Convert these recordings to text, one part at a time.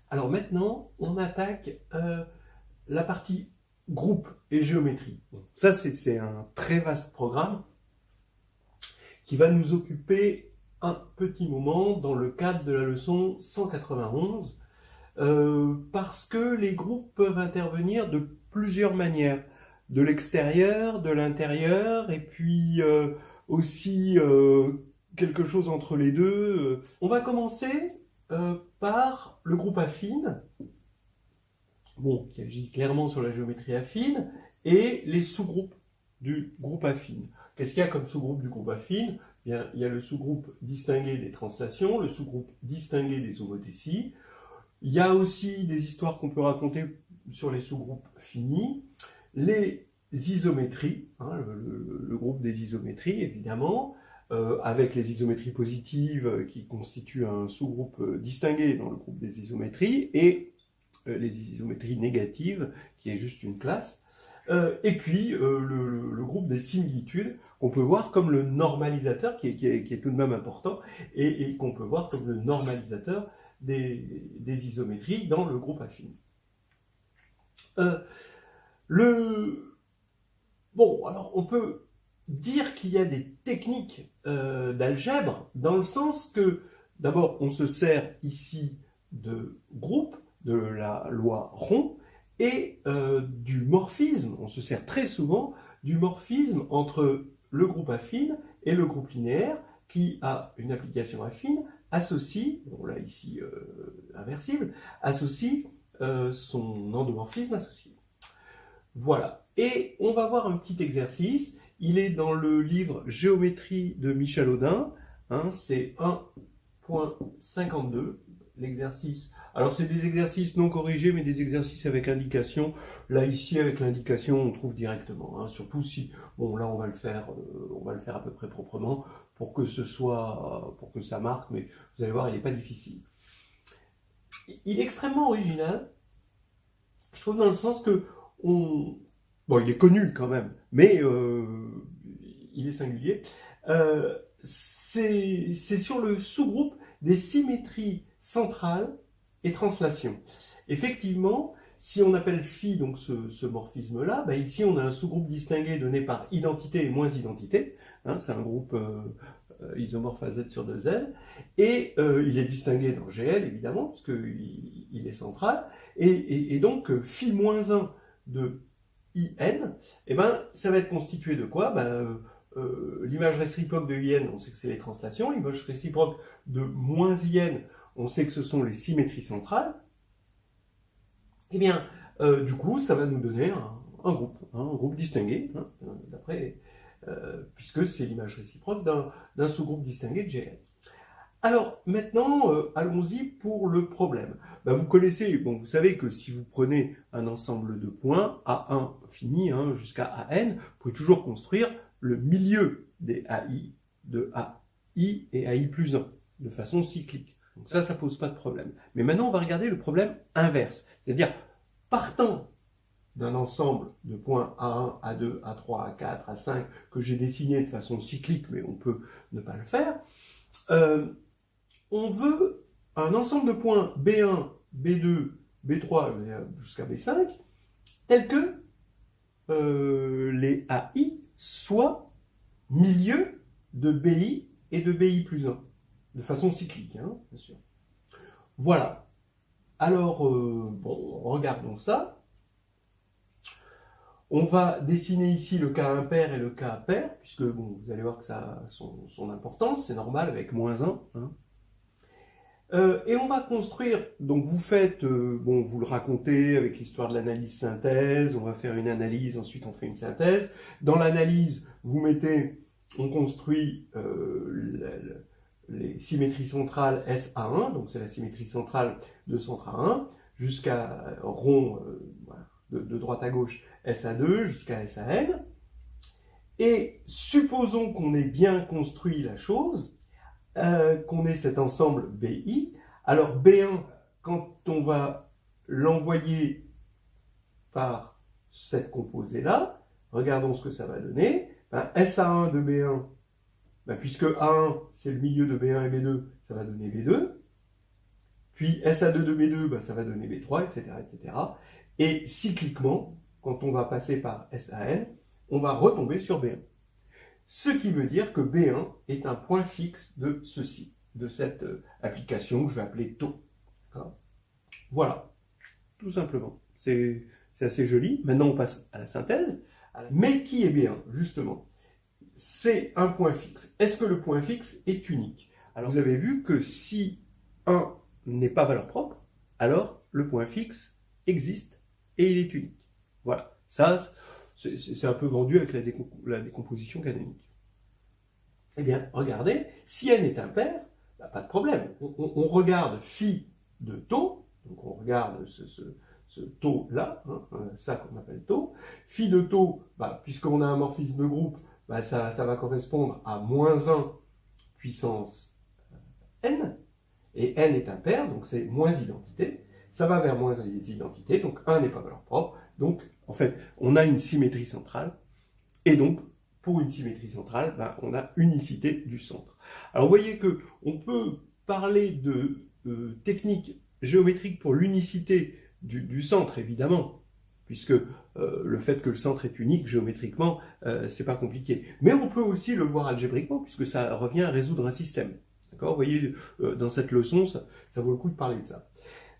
Alors maintenant, on attaque la partie groupe et géométrie. Bon, ça, c'est un très vaste programme qui va nous occuper un petit moment dans le cadre de la leçon 191, parce que les groupes peuvent intervenir de plusieurs manières, de l'extérieur, de l'intérieur, et puis aussi quelque chose entre les deux. On va commencer par le groupe affine, bon, qui agit clairement sur la géométrie affine, et les sous-groupes du groupe affine. Qu'est-ce qu'il y a comme sous-groupe du groupe affine? Bien, il y a le sous-groupe distingué des translations, le sous-groupe distingué des homothéties. Il y a aussi des histoires qu'on peut raconter sur les sous-groupes finis, les isométries, hein, le groupe des isométries évidemment, avec les isométries positives qui constituent un sous-groupe distingué dans le groupe des isométries, et les isométries négatives, qui est juste une classe, et puis le groupe des similitudes, qu'on peut voir comme le normalisateur, qui est tout de même important, et qu'on peut voir comme le normalisateur des isométries dans le groupe affine. Bon, alors on peut dire qu'il y a des techniques d'algèbre, dans le sens que, d'abord, on se sert ici de groupe, de la loi rond, et du morphisme, on se sert très souvent du morphisme entre le groupe affine et le groupe linéaire, qui a une application affine, associe, bon là ici inversible, associe son endomorphisme associé. Voilà, et on va voir un petit exercice, il est dans le livre Géométrie de Michel Audin, hein, c'est 1.52, l'exercice. Alors c'est des exercices non corrigés, mais des exercices avec indication. Là ici avec l'indication on trouve directement, hein, surtout si, bon là on va le faire à peu près proprement pour que ça marque, mais vous allez voir il n'est pas difficile. Il est extrêmement original, je trouve, dans le sens que bon, il est connu quand même, mais il est singulier. C'est sur le sous-groupe des symétries centrales et translation. Effectivement, si on appelle phi donc ce morphisme-là, ici on a un sous-groupe distingué donné par identité et moins identité. Hein, c'est un groupe isomorphe à Z sur 2Z. Et il est distingué dans GL, évidemment, parce qu'il est central. Et donc, phi moins 1 de IN, ça va être constitué de quoi? L'image réciproque de IN, on sait que c'est les translations. L'image réciproque de moins IN, on sait que ce sont les symétries centrales. Et bien, du coup, ça va nous donner un groupe distingué, hein, d'après, puisque c'est l'image réciproque d'un sous-groupe distingué de GL. Alors, maintenant, allons-y pour le problème. Vous connaissez, vous savez que si vous prenez un ensemble de points, A1 fini jusqu'à AN, vous pouvez toujours construire le milieu des AI de AI et AI plus 1, de façon cyclique. Donc ça pose pas de problème. Mais maintenant, on va regarder le problème inverse. C'est-à-dire, partant d'un ensemble de points A1, A2, A3, A4, A5, que j'ai dessiné de façon cyclique, mais on peut ne pas le faire, on veut un ensemble de points B1, B2, B3 jusqu'à B5, tels que les AI soient milieu de BI et de BI plus 1, de façon cyclique, bien sûr. Voilà. Alors, regardons ça. On va dessiner ici le cas impair et le cas pair, puisque vous allez voir que ça a son importance, c'est normal avec moins 1. Hein. Et on va construire, donc vous faites, vous le racontez avec l'histoire de l'analyse-synthèse, on va faire une analyse, ensuite on fait une synthèse. Dans l'analyse, on construit les symétries centrales SA1, donc c'est la symétrie centrale de centre A1, jusqu'à rond, de droite à gauche, SA2, jusqu'à SAN. Et supposons qu'on ait bien construit la chose, qu'on ait cet ensemble BI. Alors B1, quand on va l'envoyer par cette composée-là, regardons ce que ça va donner. SA1 de B1, puisque A1 c'est le milieu de B1 et B2, ça va donner B2. puis SA2 de B2, bah, ça va donner B3, etc., etc. Et cycliquement, quand on va passer par SAN, on va retomber sur B1. Ce qui veut dire que B1 est un point fixe de ceci, de cette application que je vais appeler taux. Voilà, tout simplement. C'est assez joli. Maintenant, on passe à la synthèse. Mais qui est B1, justement? C'est un point fixe. Est-ce que le point fixe est unique? Alors, vous avez vu que si 1 n'est pas valeur propre, alors le point fixe existe et il est unique. Voilà. Ça, c'est un peu vendu avec la décomposition canonique. Eh bien, regardez, si n est impair, bah, pas de problème. On regarde phi de taux, donc on regarde ce taux-là, hein, ça qu'on appelle taux. Phi de taux, bah, puisqu'on a un morphisme de groupe, bah, ça va correspondre à moins 1 puissance n, et n est impair, donc c'est moins identité. Ça va vers moins identité, donc 1 n'est pas valeur propre. Donc, en fait, on a une symétrie centrale, et donc, pour une symétrie centrale, ben, on a unicité du centre. Alors, vous voyez qu'on peut parler de technique géométrique pour l'unicité du centre, évidemment, puisque le fait que le centre est unique géométriquement, c'est pas compliqué. Mais on peut aussi le voir algébriquement, puisque ça revient à résoudre un système. D'accord ? Vous voyez, dans cette leçon, ça vaut le coup de parler de ça.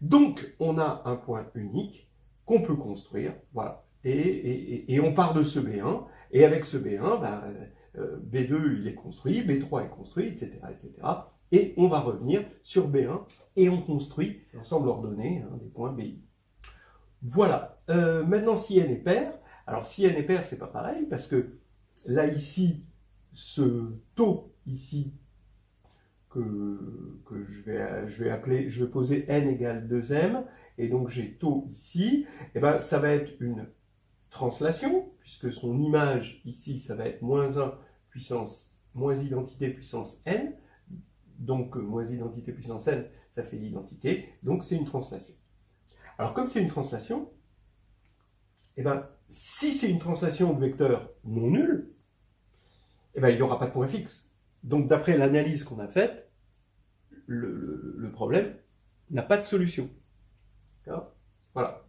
Donc, on a un point unique qu'on peut construire, voilà. Et on part de ce B1, et avec ce B1, ben, B2 il est construit, B3 est construit, etc., etc. Et on va revenir sur B1, et on construit l'ensemble ordonné des points BI. Voilà. Maintenant, si n est pair, alors si n est pair, c'est pas pareil, parce que là, ici, ce taux, ici, que je vais poser n égale 2m, et donc j'ai taux ici, et ben ça va être une translation, puisque son image ici, ça va être moins 1 puissance, moins identité puissance n, donc moins identité puissance n, ça fait l'identité, donc c'est une translation. Alors comme c'est une translation, et ben si c'est une translation de vecteur non nul, et ben il n'y aura pas de point fixe. Donc, d'après l'analyse qu'on a faite, le problème n'a pas de solution. Voilà.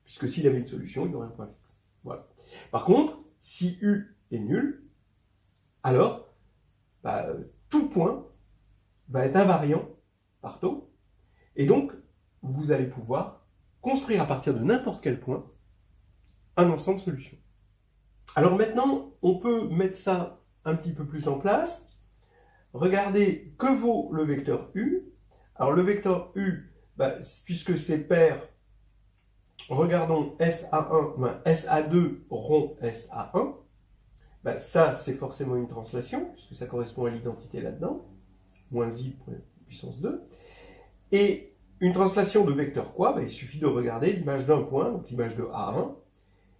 Puisque s'il avait une solution, il y aurait un point fixe. Voilà. Par contre, si U est nul, alors, bah, tout point va être invariant par taux. Et donc, vous allez pouvoir construire à partir de n'importe quel point un ensemble de solutions. Alors maintenant, on peut mettre ça un petit peu plus en place. Regardez que vaut le vecteur U. Alors le vecteur U, bah, puisque c'est pair, regardons SA1, ben, SA2 rond SA1. Ben, ça, c'est forcément une translation, puisque ça correspond à l'identité là-dedans. Moins I puissance 2. Et une translation de vecteur quoi? Ben, il suffit de regarder l'image d'un point, donc l'image de A1.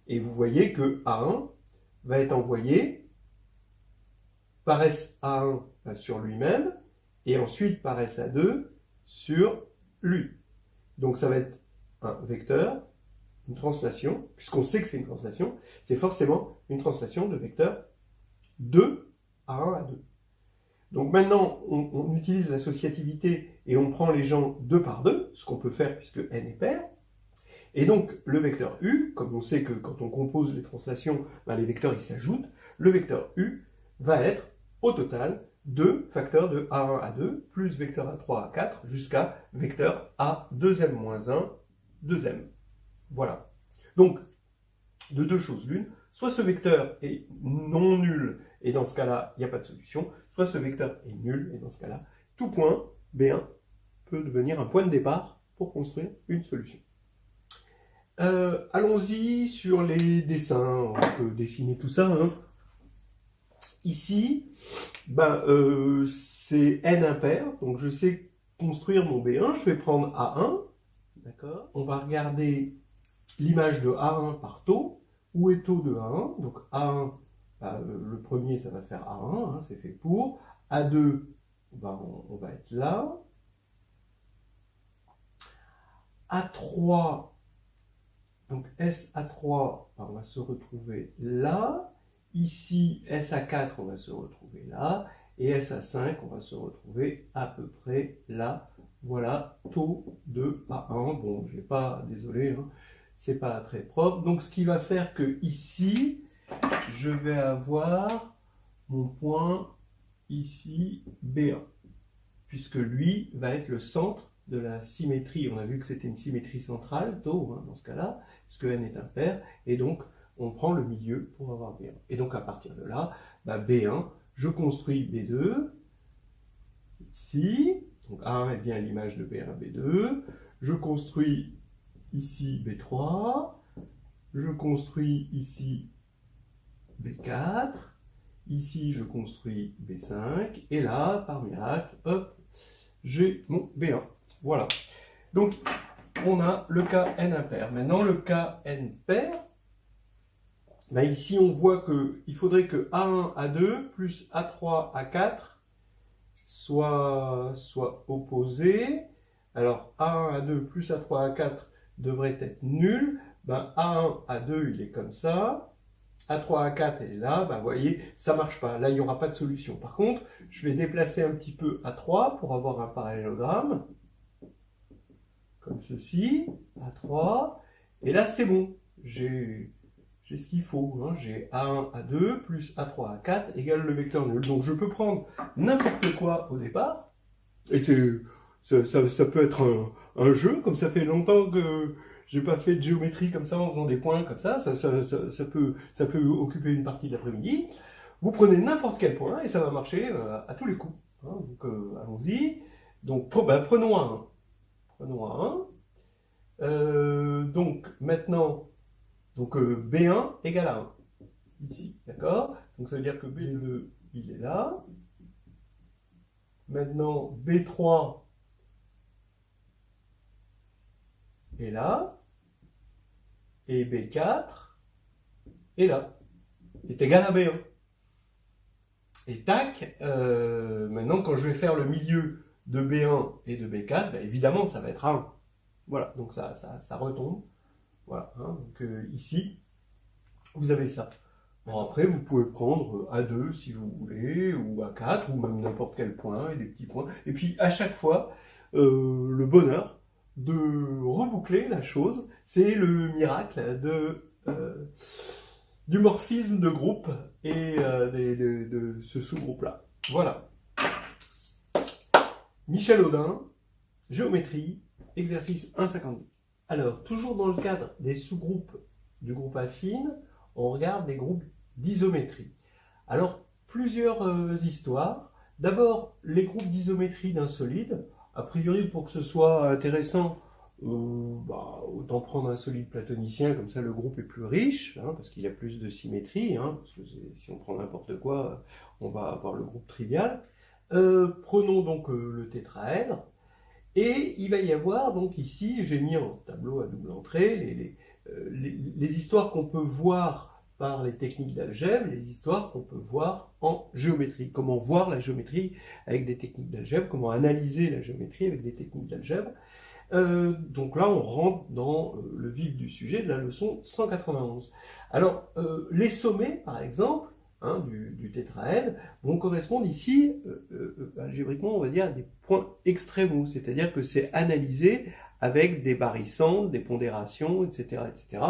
Et vous voyez que A1 va être envoyé par SA1 sur lui-même, et ensuite par SA2 sur lui. Donc ça va être un vecteur, une translation, puisqu'on sait que c'est une translation, c'est forcément une translation de vecteur 2 à 1 à 2. Donc maintenant, on utilise l'associativité et on prend les gens 2 par 2, ce qu'on peut faire puisque n est pair. Et donc le vecteur U, comme on sait que quand on compose les translations, ben, les vecteurs ils s'ajoutent, le vecteur U va être au total 2 facteurs de A1 à 2 plus vecteur A3 à 4 jusqu'à vecteur A2m moins 1, 2m. Voilà. Donc, de deux choses l'une, soit ce vecteur est non nul et dans ce cas-là, il n'y a pas de solution, soit ce vecteur est nul et dans ce cas-là, tout point B1 peut devenir un point de départ pour construire une solution. Allons-y sur les dessins, on peut dessiner tout ça. Ici, ben, c'est n impair, donc je sais construire mon B1, je vais prendre A1, d'accord? On va regarder l'image de A1 par taux. Où est taux de A1? Donc A1, ben, le premier, ça va faire A1, c'est fait pour. A2, ben, on va être là. A3, donc SA3, ben, on va se retrouver là. Ici, SA4, on va se retrouver là. Et SA5, on va se retrouver à peu près là. voilà, taux de A1. Bon, j'ai pas, désolé, hein, c'est pas très propre. Donc, ce qui va faire que ici, je vais avoir mon point ici B1, puisque lui va être le centre de la symétrie. On a vu que c'était une symétrie centrale, taux, hein, dans ce cas-là, puisque n est impair, et donc on prend le milieu pour avoir B1. Et donc à partir de là, bah, B1, je construis B2, ici, donc A1 est bien l'image de B1, B2, je construis ici B3, je construis ici B4, ici je construis B5, et là, par miracle, hop, j'ai mon B1. Voilà. Donc, on a le cas n impair. Maintenant, le cas n pair, ben ici, on voit qu'il faudrait que A1, A2 plus A3, A4 soient opposés. Alors, A1, A2 plus A3, A4 devrait être nul. Ben, A1, A2, il est comme ça. A3, A4, elle est là. Ben, vous voyez, ça ne marche pas. Là, il n'y aura pas de solution. Par contre, je vais déplacer un petit peu A3 pour avoir un parallélogramme. Comme ceci, A3. Et là, c'est bon. J'ai ce qu'il faut. Hein. J'ai A1, A2 plus A3, A4 égale le vecteur nul. Donc, je peux prendre n'importe quoi au départ. Et ça peut être un jeu, comme ça fait longtemps que j'ai pas fait de géométrie comme ça en faisant des points comme ça. Ça peut occuper une partie de l'après-midi. Vous prenez n'importe quel point et ça va marcher à tous les coups. Hein. Donc, allons-y. Donc, prenons un. Prenons un. Donc, maintenant, B1 égale à 1. Ici, d'accord? Donc, ça veut dire que B2, il est là. Maintenant, B3 est là. Et B4 est là. Est égal à B1. Et tac, maintenant, quand je vais faire le milieu de B1 et de B4, ben, évidemment, ça va être 1. Voilà, donc ça retombe. Voilà, hein, donc ici, vous avez ça. Bon, après, vous pouvez prendre A2 si vous voulez, ou A4, ou même n'importe quel point, et des petits points. Et puis, à chaque fois, le bonheur de reboucler la chose, c'est le miracle du morphisme de groupe et de ce sous-groupe-là. Voilà. Michel Audin, géométrie, exercice 1,50. Alors, toujours dans le cadre des sous-groupes du groupe affine, on regarde les groupes d'isométrie. Alors, plusieurs histoires. D'abord, les groupes d'isométrie d'un solide. A priori, pour que ce soit intéressant, autant prendre un solide platonicien, comme ça le groupe est plus riche, hein, parce qu'il y a plus de symétrie. Hein, parce que si on prend n'importe quoi, on va avoir le groupe trivial. Prenons donc le tétraèdre. Et il va y avoir, donc ici, j'ai mis en tableau à double entrée les histoires qu'on peut voir par les techniques d'algèbre, les histoires qu'on peut voir en géométrie. Comment voir la géométrie avec des techniques d'algèbre, comment analyser la géométrie avec des techniques d'algèbre. Donc là, on rentre dans le vif du sujet de la leçon 191. Alors, les sommets, par exemple, hein, du tétraèdre, vont correspondre ici, algébriquement, on va dire, à des points extrémaux, c'est-à-dire que c'est analysé avec des barycentres, des pondérations, etc., etc.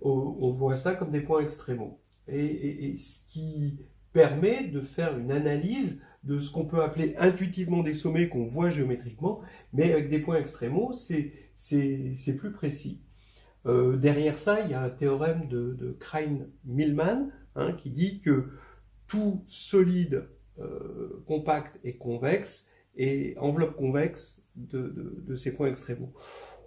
On voit ça comme des points extrémaux. Et ce qui permet de faire une analyse de ce qu'on peut appeler intuitivement des sommets qu'on voit géométriquement, mais avec des points extrémaux, c'est plus précis. Derrière ça, il y a un théorème de Krein-Milman, hein, qui dit que tout solide compact et convexe et enveloppe convexe de ces points extrémaux.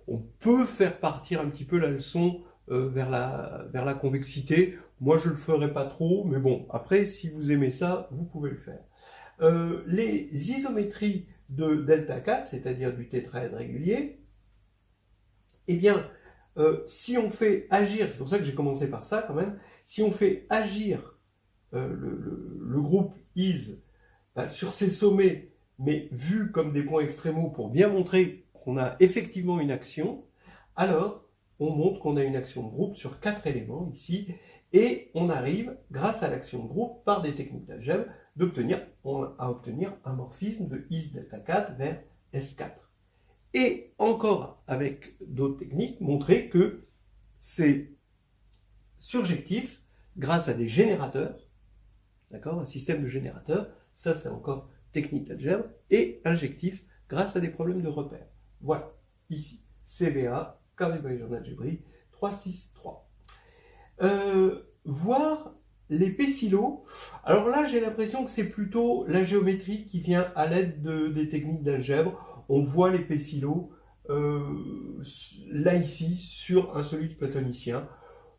On peut faire partir un petit peu la leçon vers la convexité. Moi, je ne le ferai pas trop, mais bon, après, si vous aimez ça, vous pouvez le faire. Les isométries de delta 4, c'est-à-dire du tétraèdre régulier, eh bien, si on fait agir, c'est pour ça que j'ai commencé par ça quand même, si on fait agir le groupe is sur ces sommets, mais vus comme des points extrémaux pour bien montrer qu'on a effectivement une action, alors on montre qu'on a une action de groupe sur 4 éléments ici, et on arrive, grâce à l'action de groupe, par des techniques d'algèbre, à obtenir un morphisme de is delta 4 vers S4. et encore avec d'autres techniques, montrer que c'est surjectif grâce à des générateurs, d'accord, un système de générateurs, ça c'est encore technique d'algèbre, et injectif grâce à des problèmes de repères. Voilà, ici, CBA, Carnet Bayesian Algebris, 363. Voir les P-silos. Alors là, j'ai l'impression que c'est plutôt la géométrie qui vient à l'aide des techniques d'algèbre. On voit les P-silos là ici sur un solide platonicien,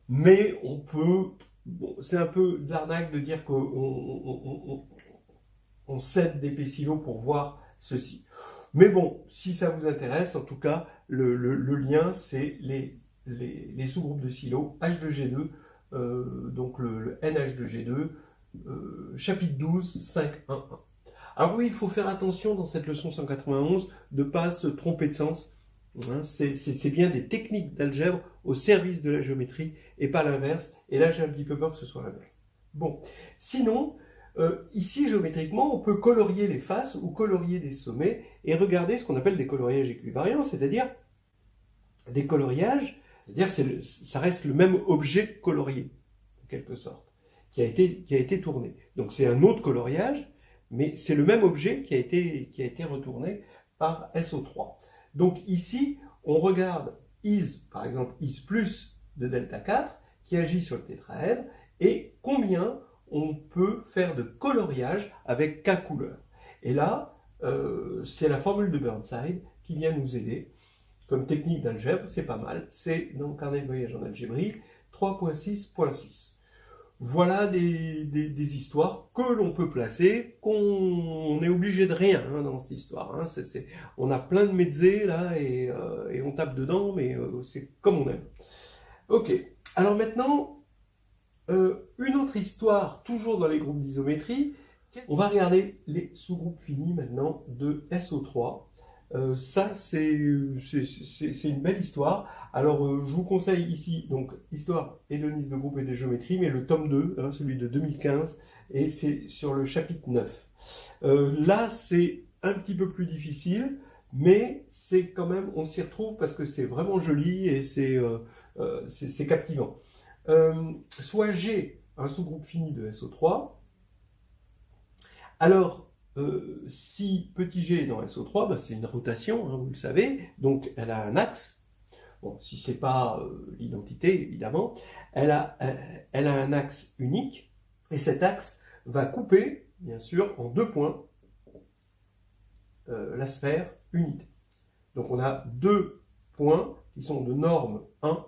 mais on peut, bon, c'est un peu de l'arnaque de dire qu'on cède des P-silos pour voir ceci. Mais bon, si ça vous intéresse, en tout cas, le lien, c'est les sous-groupes de silos H2G2, donc le NH2G2, chapitre 12, 5.1.1. Alors oui, il faut faire attention dans cette leçon 191 de ne pas se tromper de sens. Hein, c'est bien des techniques d'algèbre au service de la géométrie et pas l'inverse. Et là, j'ai un petit peu peur que ce soit l'inverse. Bon, sinon, ici, géométriquement, on peut colorier les faces ou colorier des sommets et regarder ce qu'on appelle des coloriages équivariants, c'est-à-dire des coloriages, c'est-à-dire ça reste le même objet colorié, en quelque sorte, qui a été tourné. Donc c'est un autre coloriage, mais c'est le même objet qui a été retourné par SO3. Donc ici, on regarde is, par exemple, is plus de delta 4, qui agit sur le tétraèdre, et combien on peut faire de coloriage avec K couleurs. Et là, c'est la formule de Burnside qui vient nous aider. Comme technique d'algèbre, c'est pas mal. C'est dans le carnet de voyage en algébrie, 3.6.6. Voilà des histoires que l'on peut placer, qu'on est obligé de rien hein, dans cette histoire. Hein. On a plein de mezzés là et on tape dedans, mais c'est comme on aime. Ok, alors maintenant, une autre histoire, toujours dans les groupes d'isométrie. On va regarder les sous-groupes finis maintenant de SO3. Ça, c'est une belle histoire. Alors, je vous conseille ici, donc, Histoire hédoniste de groupe et de géométrie, mais le tome 2, hein, celui de 2015, et c'est sur le chapitre 9. Là, c'est un petit peu plus difficile, mais c'est quand même, on s'y retrouve parce que c'est vraiment joli et c'est captivant. Soit G, un sous-groupe fini de SO3, alors, si petit g est dans SO3, ben c'est une rotation, hein, vous le savez, donc elle a un axe. Bon, si ce n'est pas l'identité, évidemment, elle a un axe unique, et cet axe va couper, bien sûr, en 2 points, la sphère unité. Donc on a 2 points qui sont de norme 1,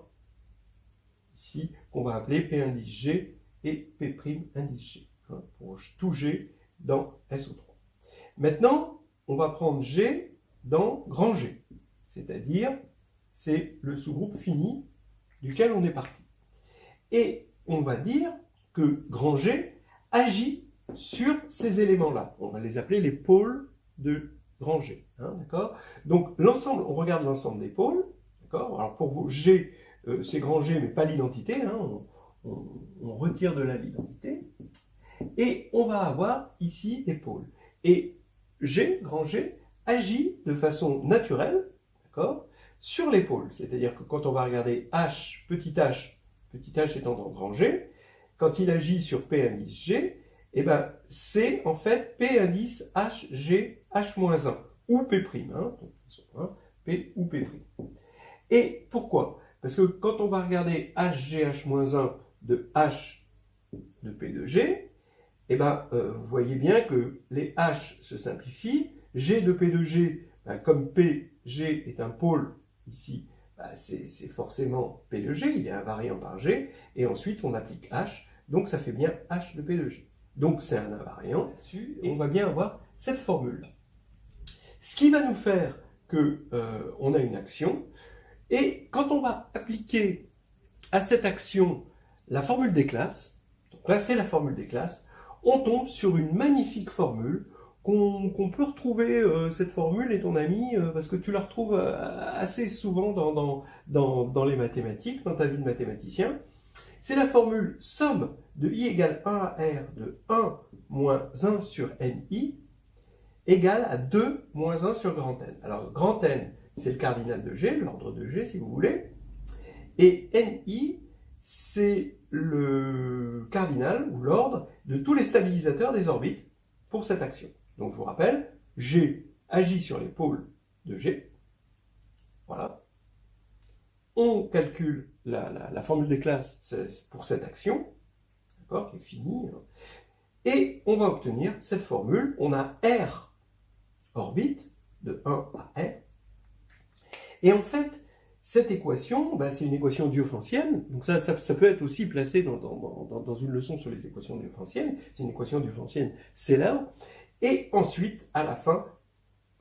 ici, qu'on va appeler P indice G et P' indice G, hein, pour tout G dans SO3. Maintenant, on va prendre G dans grand G, c'est-à-dire c'est le sous-groupe fini duquel on est parti. Et on va dire que grand G agit sur ces éléments-là. On va les appeler les pôles de grand G. Hein, d'accord ? Donc l'ensemble, on regarde l'ensemble des pôles. D'accord ? Alors pour G, c'est grand G, mais pas l'identité. Hein, on retire de là l'identité. Et on va avoir ici des pôles. Et G, grand G, agit de façon naturelle, d'accord, sur les pôles. C'est-à-dire que quand on va regarder H étant dans grand G, quand il agit sur P indice G, eh ben, c'est en fait P indice H, G, H-1, ou P', hein, donc, P ou P'. Et pourquoi ? Parce que quand on va regarder HG, H-1 de H de P de G, eh ben, vous voyez bien que les H se simplifient. G de P de G, ben, comme PG est un pôle ici, ben, c'est forcément P de G, il est invariant par G, et ensuite on applique H, donc ça fait bien H de P de G. Donc c'est un invariant là-dessus, et on va bien avoir cette formule. Ce qui va nous faire qu'on a une action, et quand on va appliquer à cette action la formule des classes, donc là c'est la formule des classes, on tombe sur une magnifique formule qu'on peut retrouver, cette formule est ton ami, parce que tu la retrouves assez souvent dans les mathématiques, dans ta vie de mathématicien. C'est la formule somme de i égale 1 à r de 1 moins 1 sur ni égale à 2 moins 1 sur grand N. Alors grand N, c'est le cardinal de G, l'ordre de G si vous voulez, et NI, c'est le cardinal ou l'ordre de tous les stabilisateurs des orbites pour cette action. Donc je vous rappelle, G agit sur les pôles de G. Voilà. On calcule la formule des classes pour cette action, d'accord, qui est finie, et on va obtenir cette formule. On a R orbite de 1 à R. Et en fait, cette équation, c'est une équation diophantienne. Donc ça peut être aussi placé dans une leçon sur les équations diophantiennes. C'est une équation diophantienne célèbre. Et ensuite, à la fin,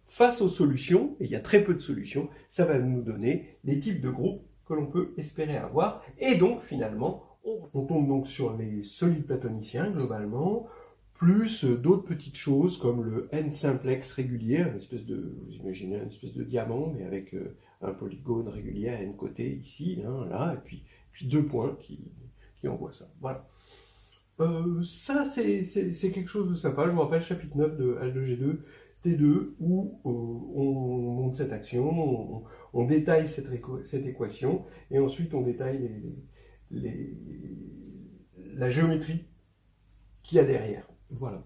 face aux solutions, et il y a très peu de solutions, ça va nous donner les types de groupes que l'on peut espérer avoir. Et donc, finalement, on tombe donc sur les solides platoniciens, globalement, plus d'autres petites choses comme le n-simplex régulier, vous imaginez une espèce de diamant, mais avec un polygone régulier à n côtés ici, là, et puis 2 points qui envoient ça. Voilà. Ça, c'est quelque chose de sympa. Je vous rappelle, chapitre 9 de H2G2, T2, où on monte cette action, on détaille cette équation, et ensuite on détaille la géométrie qu'il y a derrière. Voilà.